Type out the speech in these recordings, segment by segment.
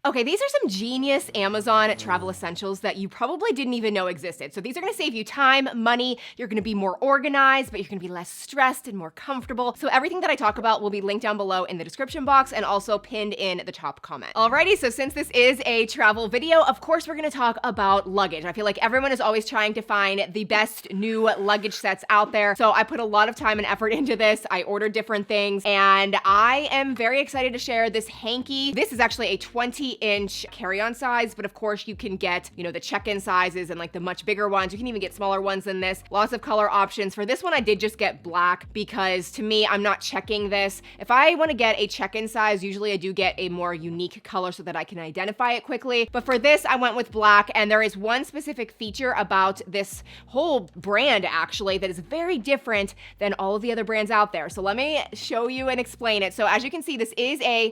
Okay, these are some genius Amazon travel essentials that you probably didn't even know existed. So these are gonna save you time, money, you're gonna be more organized, but you're gonna be less stressed and more comfortable. So everything that I talk about will be linked down below in the description box and also pinned in the top comment. Alrighty, so since this is a travel video, of course we're gonna talk about luggage. I feel like everyone is always trying to find the best new luggage sets out there. So I put a lot of time and effort into this. I ordered different things and I am very excited to share this hanky. This is actually a 20-inch carry-on size, but of course you can get, the check-in sizes and like the much bigger ones. You can even get smaller ones than this. Lots of color options. For this one, I did just get black because to me, I'm not checking this. If I want to get a check-in size, usually I do get a more unique color so that I can identify it quickly. But for this, I went with black, and there is one specific feature about this whole brand actually that is very different than all of the other brands out there. So let me show you and explain it. So as you can see, this is a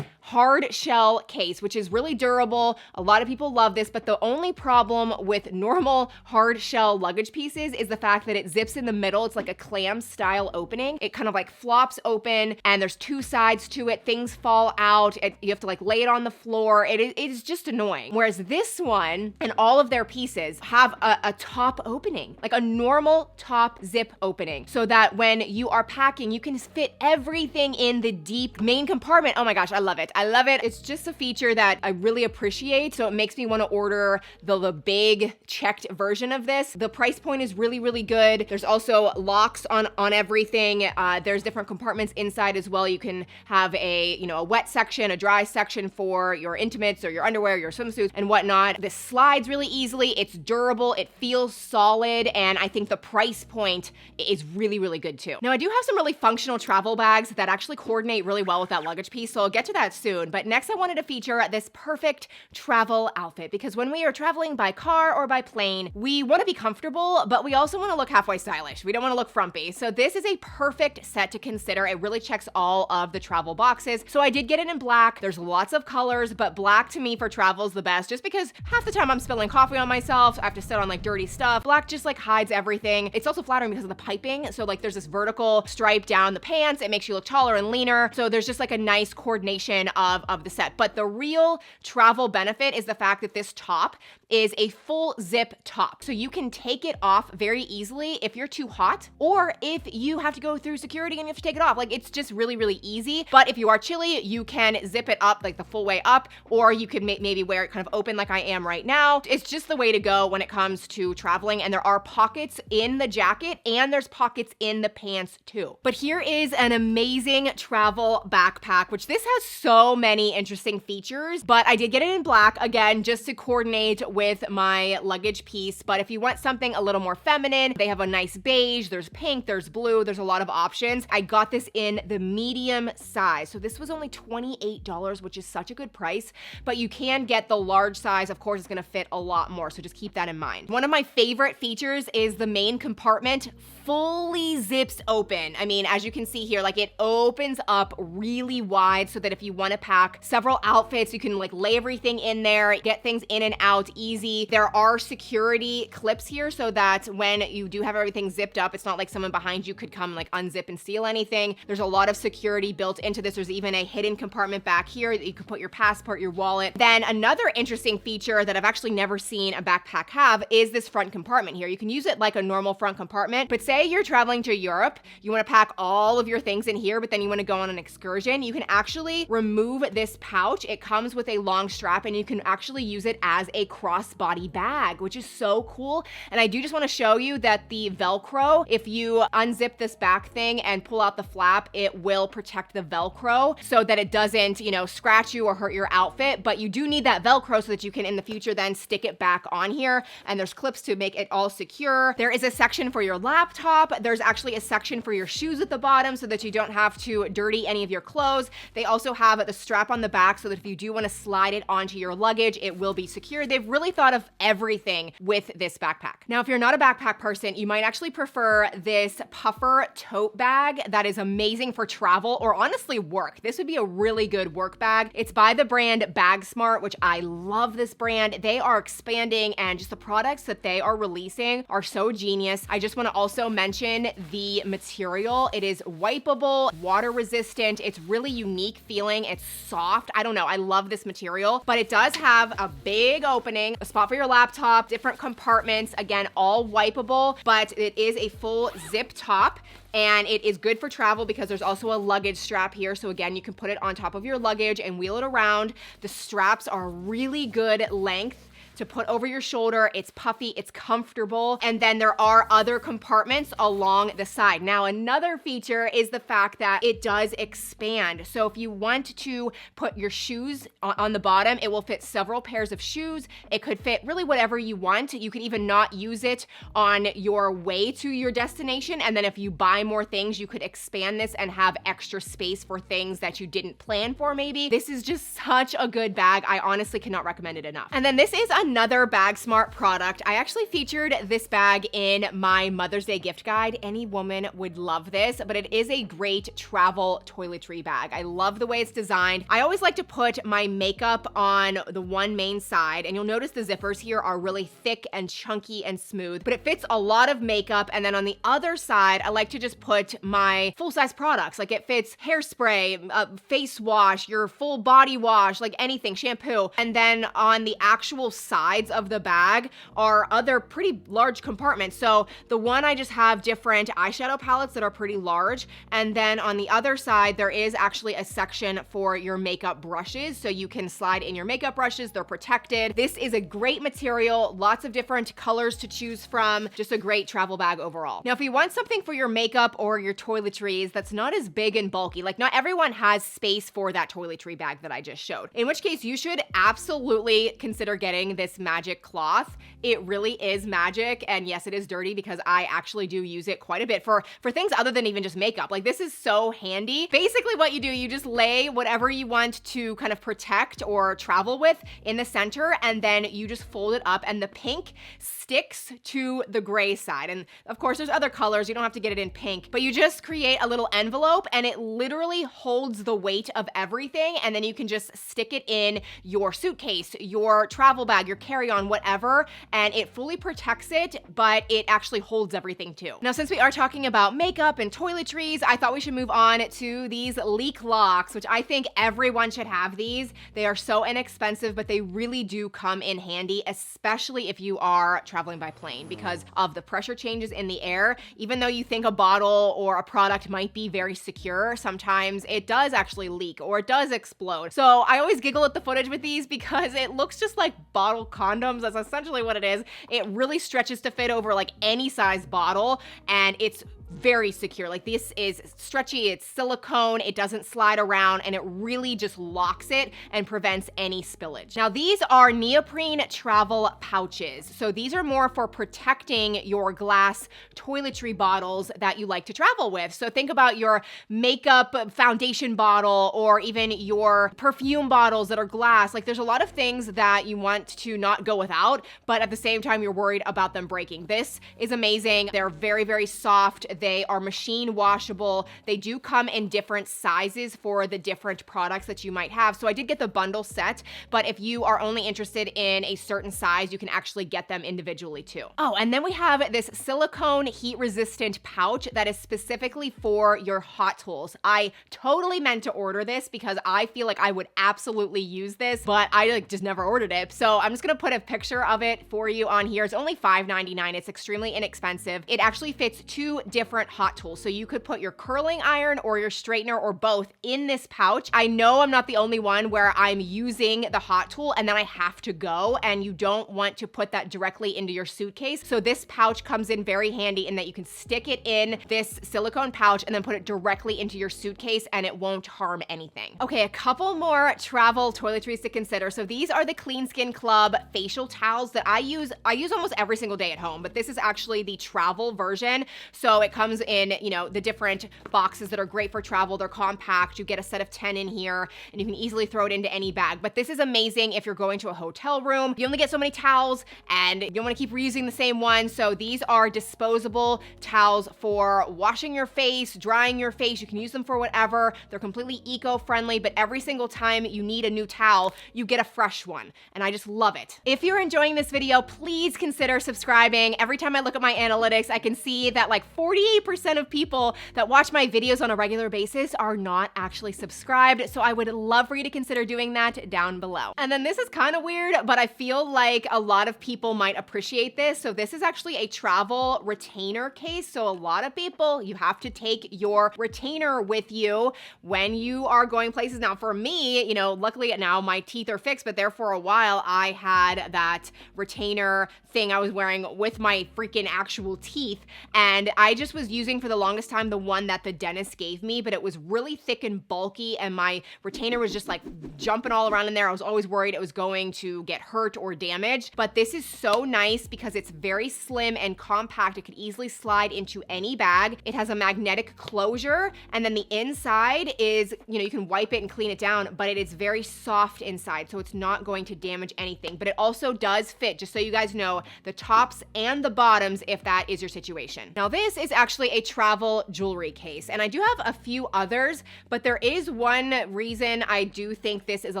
hard shell case, which is really durable. A lot of people love this, but the only problem with normal hard shell luggage pieces is the fact that it zips in the middle. It's like a clam style opening. It kind of like flops open and there's two sides to it. Things fall out. You have to like lay it on the floor. It is just annoying. Whereas this one and all of their pieces have a top opening, like a normal top zip opening, so that when you are packing, you can fit everything in the deep main compartment. Oh my gosh, I love it. I love it. It's just a feature that I really appreciate. So it makes me want to order the big checked version of this. The price point is really, really good. There's also locks on everything. There's different compartments inside as well. You can have a wet section, a dry section for your intimates or your underwear, your swimsuits and whatnot. This slides really easily. It's durable. It feels solid. And I think the price point is really, really good too. Now I do have some really functional travel bags that actually coordinate really well with that luggage piece. So I'll get to that soon. But next I wanted to feature this perfect travel outfit, because when we are traveling by car or by plane, we want to be comfortable, but we also want to look halfway stylish. We don't want to look frumpy. So this is a perfect set to consider. It really checks all of the travel boxes. So I did get it in black. There's lots of colors, but black to me for travel is the best, just because half the time I'm spilling coffee on myself. I have to sit on like dirty stuff. Black just like hides everything. It's also flattering because of the piping. So like there's this vertical stripe down the pants. It makes you look taller and leaner. So there's just like a nice coordination of the set. But the real travel benefit is the fact that this top is a full zip top. So you can take it off very easily if you're too hot, or if you have to go through security and you have to take it off. Like it's just really, really easy. But if you are chilly, you can zip it up like the full way up, or you could maybe wear it kind of open like I am right now. It's just the way to go when it comes to traveling. And there are pockets in the jacket and there's pockets in the pants too. But here is an amazing travel backpack, which this has so many interesting features, but I did get it in black, again, just to coordinate with my luggage piece. But if you want something a little more feminine, they have a nice beige, there's pink, there's blue, there's a lot of options. I got this in the medium size. So this was only $28, which is such a good price, but you can get the large size. Of course, it's gonna fit a lot more, so just keep that in mind. One of my favorite features is the main compartment fully zips open. I mean, as you can see here, like it opens up really wide so that if you want to pack several outfits, you can like lay everything in there, get things in and out easy. There are security clips here so that when you do have everything zipped up, it's not like someone behind you could come like unzip and steal anything. There's a lot of security built into this. There's even a hidden compartment back here that you can put your passport, your wallet. Then another interesting feature that I've actually never seen a backpack have is this front compartment here. You can use it like a normal front compartment, but say you're traveling to Europe, you want to pack all of your things in here, but then you want to go on an excursion, you can actually remove this pouch. It comes with a long strap and you can actually use it as a crossbody bag, which is so cool. And I do just want to show you that the Velcro, if you unzip this back thing and pull out the flap, it will protect the Velcro so that it doesn't, scratch you or hurt your outfit. But you do need that Velcro so that you can in the future then stick it back on here. And there's clips to make it all secure. There is a section for your laptop. There's actually a section for your shoes at the bottom so that you don't have to dirty any of your clothes. They also have the strap on the back so that if you do want to slide it onto your luggage, it will be secure. They've really thought of everything with this backpack. Now, if you're not a backpack person, you might actually prefer this puffer tote bag that is amazing for travel or honestly work. This would be a really good work bag. It's by the brand Bag Smart, which I love this brand. They are expanding and just the products that they are releasing are so genius. I just want to also mention the material. It is wipeable, water resistant. It's really unique feeling. it's soft. I don't know, I love this material, but it does have a big opening, a spot for your laptop, different compartments, again, all wipeable, but it is a full zip top. And it is good for travel because there's also a luggage strap here. So again, you can put it on top of your luggage and wheel it around. The straps are really good length to put over your shoulder. It's puffy, it's comfortable, and then there are other compartments along the side. Now, another feature is the fact that it does expand. So if you want to put your shoes on the bottom, it will fit several pairs of shoes. It could fit really whatever you want. You could even not use it on your way to your destination, and then if you buy more things, you could expand this and have extra space for things that you didn't plan for maybe. This is just such a good bag. I honestly cannot recommend it enough. And then this is another Bag Smart product. I actually featured this bag in my Mother's Day gift guide. Any woman would love this, but it is a great travel toiletry bag. I love the way it's designed. I always like to put my makeup on the one main side, and you'll notice the zippers here are really thick and chunky and smooth, but it fits a lot of makeup. And then on the other side, I like to just put my full-size products. Like it fits hairspray, face wash, your full body wash, like anything, shampoo. And then on the actual sides of the bag are other pretty large compartments. So the one I just have different eyeshadow palettes that are pretty large. And then on the other side, there is actually a section for your makeup brushes. So you can slide in your makeup brushes, they're protected. This is a great material, lots of different colors to choose from, just a great travel bag overall. Now, if you want something for your makeup or your toiletries that's not as big and bulky, like not everyone has space for that toiletry bag that I just showed, in which case you should absolutely consider getting this magic cloth. It really is magic, and yes, it is dirty because I actually do use it quite a bit for things other than even just makeup. Like this is so handy. Basically what you do, you just lay whatever you want to kind of protect or travel with in the center, and then you just fold it up, and the pink sticks to the gray side. And of course there's other colors, you don't have to get it in pink, but you just create a little envelope and it literally holds the weight of everything, and then you can just stick it in your suitcase, your travel bag, your carry-on, whatever, and it fully protects it, but it actually holds everything too. Now, since we are talking about makeup and toiletries, I thought we should move on to these leak locks, which I think everyone should have these. They are so inexpensive, but they really do come in handy, especially if you are traveling by plane because of the pressure changes in the air. Even though you think a bottle or a product might be very secure, sometimes it does actually leak or it does explode. So I always giggle at the footage with these because it looks just like bottle condoms. That's essentially what it is. It really stretches to fit over like any size bottle, and it's very secure. Like this is stretchy, it's silicone, it doesn't slide around, and it really just locks it and prevents any spillage. Now these are neoprene travel pouches. So these are more for protecting your glass toiletry bottles that you like to travel with. So think about your makeup foundation bottle or even your perfume bottles that are glass. Like there's a lot of things that you want to not go without, but at the same time you're worried about them breaking. This is amazing. They're very, very soft. They are machine washable. They do come in different sizes for the different products that you might have. So I did get the bundle set, but if you are only interested in a certain size, you can actually get them individually too. Oh, and then we have this silicone heat resistant pouch that is specifically for your hot tools. I totally meant to order this because I feel like I would absolutely use this, but I just never ordered it. So I'm just gonna put a picture of it for you on here. It's only $5.99. It's extremely inexpensive. It actually fits 2 different hot tools. So you could put your curling iron or your straightener or both in this pouch. I know I'm not the only one where I'm using the hot tool and then I have to go, and you don't want to put that directly into your suitcase. So this pouch comes in very handy in that you can stick it in this silicone pouch and then put it directly into your suitcase and it won't harm anything. Okay, a couple more travel toiletries to consider. So these are the Clean Skin Club facial towels that I use almost every single day at home, but this is actually the travel version. So it comes in, the different boxes that are great for travel. They're compact. You get a set of 10 in here and you can easily throw it into any bag. But this is amazing if you're going to a hotel room. You only get so many towels and you don't want to keep reusing the same one. So these are disposable towels for washing your face, drying your face. You can use them for whatever. They're completely eco-friendly, but every single time you need a new towel, you get a fresh one. And I just love it. If you're enjoying this video, please consider subscribing. Every time I look at my analytics, I can see that like 48 98% of people that watch my videos on a regular basis are not actually subscribed, so I would love for you to consider doing that down below. And then this is kind of weird, but I feel like a lot of people might appreciate this. So this is actually a travel retainer case. So a lot of people, you have to take your retainer with you when you are going places. Now for me, you know, luckily now my teeth are fixed, but there for a while I had that retainer thing I was wearing with my freaking actual teeth, and I just was using for the longest time the one that the dentist gave me, but it was really thick and bulky, and my retainer was just like jumping all around in there. I was always worried it was going to get hurt or damaged, but this is so nice because it's very slim and compact. It could easily slide into any bag. It has a magnetic closure, and then the inside is, you know, you can wipe it and clean it down, but it is very soft inside, so it's not going to damage anything. But it also does fit, just so you guys know, the tops and the bottoms if that is your situation. Now this is actually a travel jewelry case, and I do have a few others, but there is one reason I do think this is a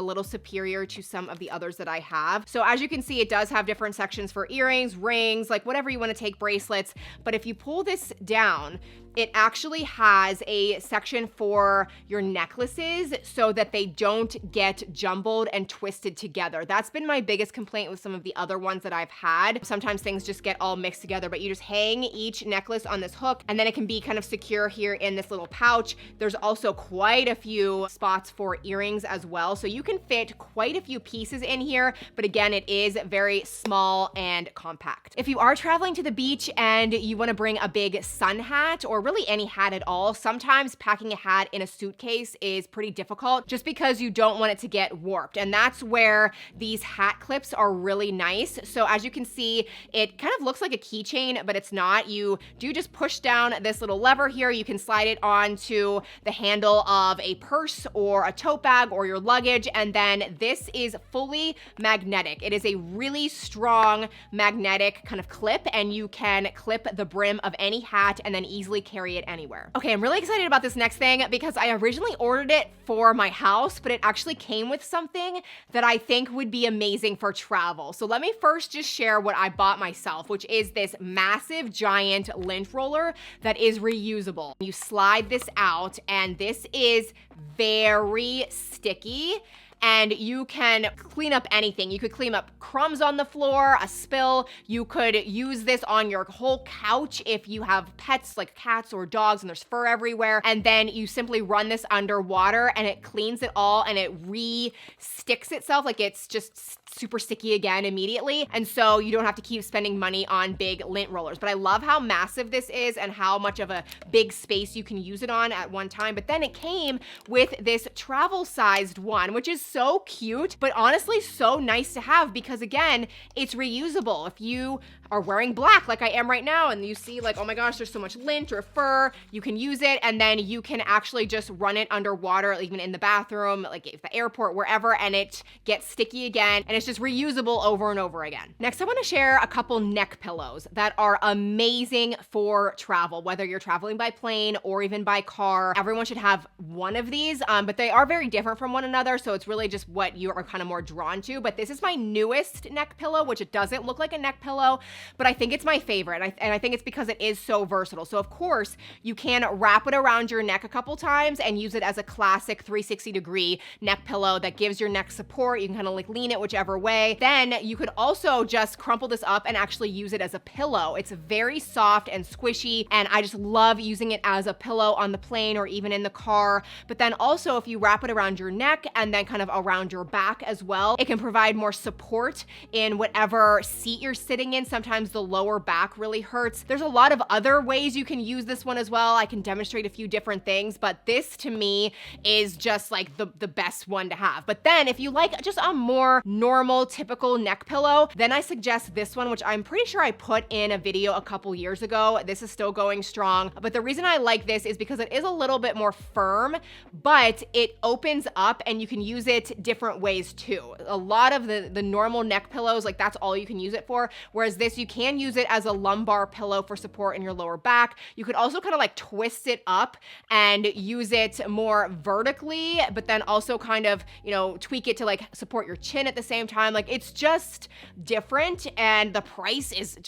little superior to some of the others that I have. So as you can see, it does have different sections for earrings, rings, like whatever you want to take, bracelets. But if you pull this down, it actually has a section for your necklaces so that they don't get jumbled and twisted together. That's been my biggest complaint with some of the other ones that I've had. Sometimes things just get all mixed together, but you just hang each necklace on this hook, and then it can be kind of secure here in this little pouch. There's also quite a few spots for earrings as well, so you can fit quite a few pieces in here, but again, it is very small and compact. If you are traveling to the beach and you want to bring a big sun hat, or really any hat at all, sometimes packing a hat in a suitcase is pretty difficult just because you don't want it to get warped. And that's where these hat clips are really nice. So as you can see, it kind of looks like a keychain, but it's not. You do just push down this little lever here. You can slide it onto the handle of a purse or a tote bag or your luggage. And then this is fully magnetic. It is a really strong magnetic kind of clip, and you can clip the brim of any hat and then easily carry it anywhere. Okay, I'm really excited about this next thing because I originally ordered it for my house, but it actually came with something that I think would be amazing for travel. So let me first just share what I bought myself, which is this massive giant lint roller that is reusable. You slide this out, and this is very sticky, and you can clean up anything. You could clean up crumbs on the floor, a spill. You could use this on your whole couch if you have pets like cats or dogs and there's fur everywhere. And then you simply run this under water and it cleans it all, and it re-sticks itself, like it's just super sticky again immediately. And so you don't have to keep spending money on big lint rollers. But I love how massive this is and how much of a big space you can use it on at one time. But then it came with this travel sized one, which is so cute, but honestly so nice to have because again, it's reusable. If you are wearing black like I am right now and you see like, oh my gosh, there's so much lint or fur, you can use it, and then you can actually just run it underwater, even in the bathroom, like at the airport, wherever, and it gets sticky again, and it's just reusable over and over again. Next, I want to share a couple neck pillows that are amazing for travel, whether you're traveling by plane or even by car. Everyone should have one of these, but they are very different from one another, so it's really just what you are kind of more drawn to. But this is my newest neck pillow, which it doesn't look like a neck pillow, but I think it's my favorite, and I think it's because it is so versatile. So of course, you can wrap it around your neck a couple times and use it as a classic 360-degree neck pillow that gives your neck support. You can kind of like lean it whichever way. Then you could also just crumple this up and actually use it as a pillow. It's very soft and squishy, and I just love using it as a pillow on the plane or even in the car. But then also, if you wrap it around your neck and then kind of around your back as well, it can provide more support in whatever seat you're sitting in. Sometimes the lower back really hurts. There's a lot of other ways you can use this one as well. I can demonstrate a few different things, but this to me is just like the best one to have. But then if you like just a more normal, typical neck pillow, then I suggest this one, which I'm pretty sure I put in a video a couple years ago. This is still going strong, but the reason I like this is because it is a little bit more firm, but it opens up and you can use it it different ways too. A lot of the normal neck pillows, like that's all you can use it for, whereas this, you can use it as a lumbar pillow for support in your lower back. You could also kind of like twist it up and use it more vertically, but then also kind of, you know, tweak it to like support your chin at the same time. Like it's just different, and the price is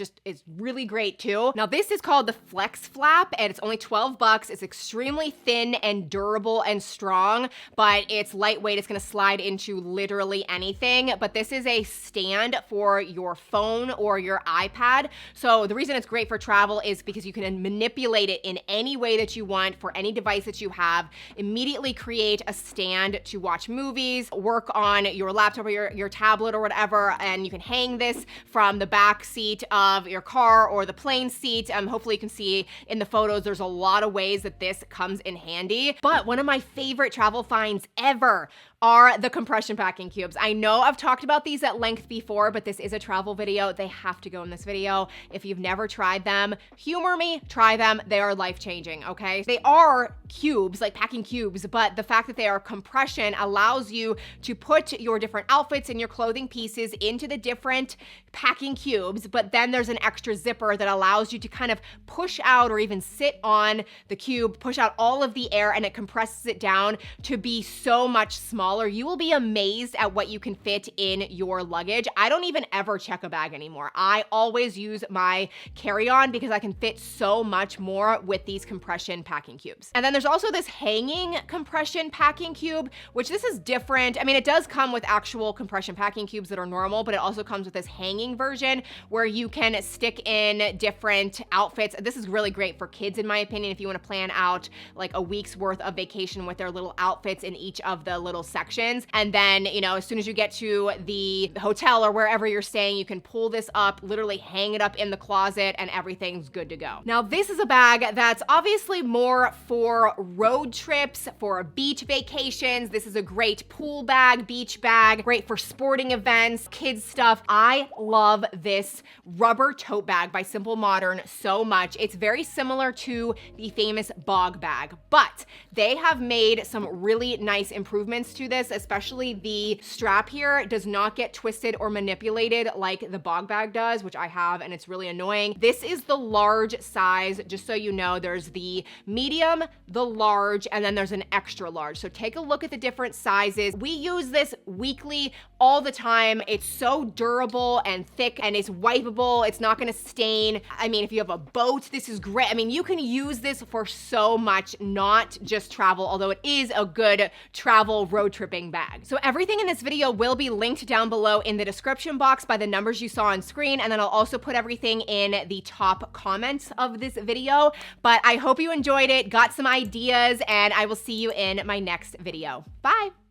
really great too. Now this is called the Flex Flap, and it's only $12. It's extremely thin and durable and strong, but it's lightweight. It's gonna slide into literally anything. But this is a stand for your phone or your iPad. So the reason it's great for travel is because you can manipulate it in any way that you want for any device that you have, immediately create a stand to watch movies, work on your laptop or your tablet or whatever, and you can hang this from the back seat of your car or the plane seat. Hopefully you can see in the photos, there's a lot of ways that this comes in handy. But one of my favorite travel finds ever are the compression packing cubes. I know I've talked about these at length before, but this is a travel video. They have to go in this video. If you've never tried them, humor me, try them. They are life-changing, okay? They are cubes, like packing cubes, but the fact that they are compression allows you to put your different outfits and your clothing pieces into the different packing cubes, but then there's an extra zipper that allows you to kind of push out or even sit on the cube, push out all of the air, and it compresses it down to be so much smaller. You will be amazed at what you can fit in your luggage. I don't even ever check a bag anymore. I always use my carry-on because I can fit so much more with these compression packing cubes. And then there's also this hanging compression packing cube, which this is different. I mean, it does come with actual compression packing cubes that are normal, but it also comes with this hanging version where you can stick in different outfits. This is really great for kids, in my opinion, if you want to plan out like a week's worth of vacation with their little outfits in each of the little sections. And then, you know, as soon as you get to the hotel or wherever you're staying, you can pull this up, literally hang it up in the closet, and everything's good to go. Now, this is a bag that's obviously more for road trips, for beach vacations. This is a great pool bag, beach bag, great for sporting events, kids stuff. I love this rubber tote bag by Simple Modern so much. It's very similar to the famous Bog bag, but they have made some really nice improvements to this, especially the strap here does not get twisted or manipulated like the Bog bag does, which I have, and it's really annoying. This is the large size, just so you know. There's the medium, the large, and then there's an extra large. So take a look at the different sizes. We use this weekly all the time. It's so durable and thick, and it's wipeable. It's not gonna stain. I mean, if you have a boat, this is great. I mean, you can use this for so much, not just travel, although it is a good travel road tripping bag. So everything in this video will be linked down below in the description box by the numbers you saw on screen, and then I'll also put everything in the top comments of this video. But I hope you enjoyed it, got some ideas, and I will see you in my next video. Bye.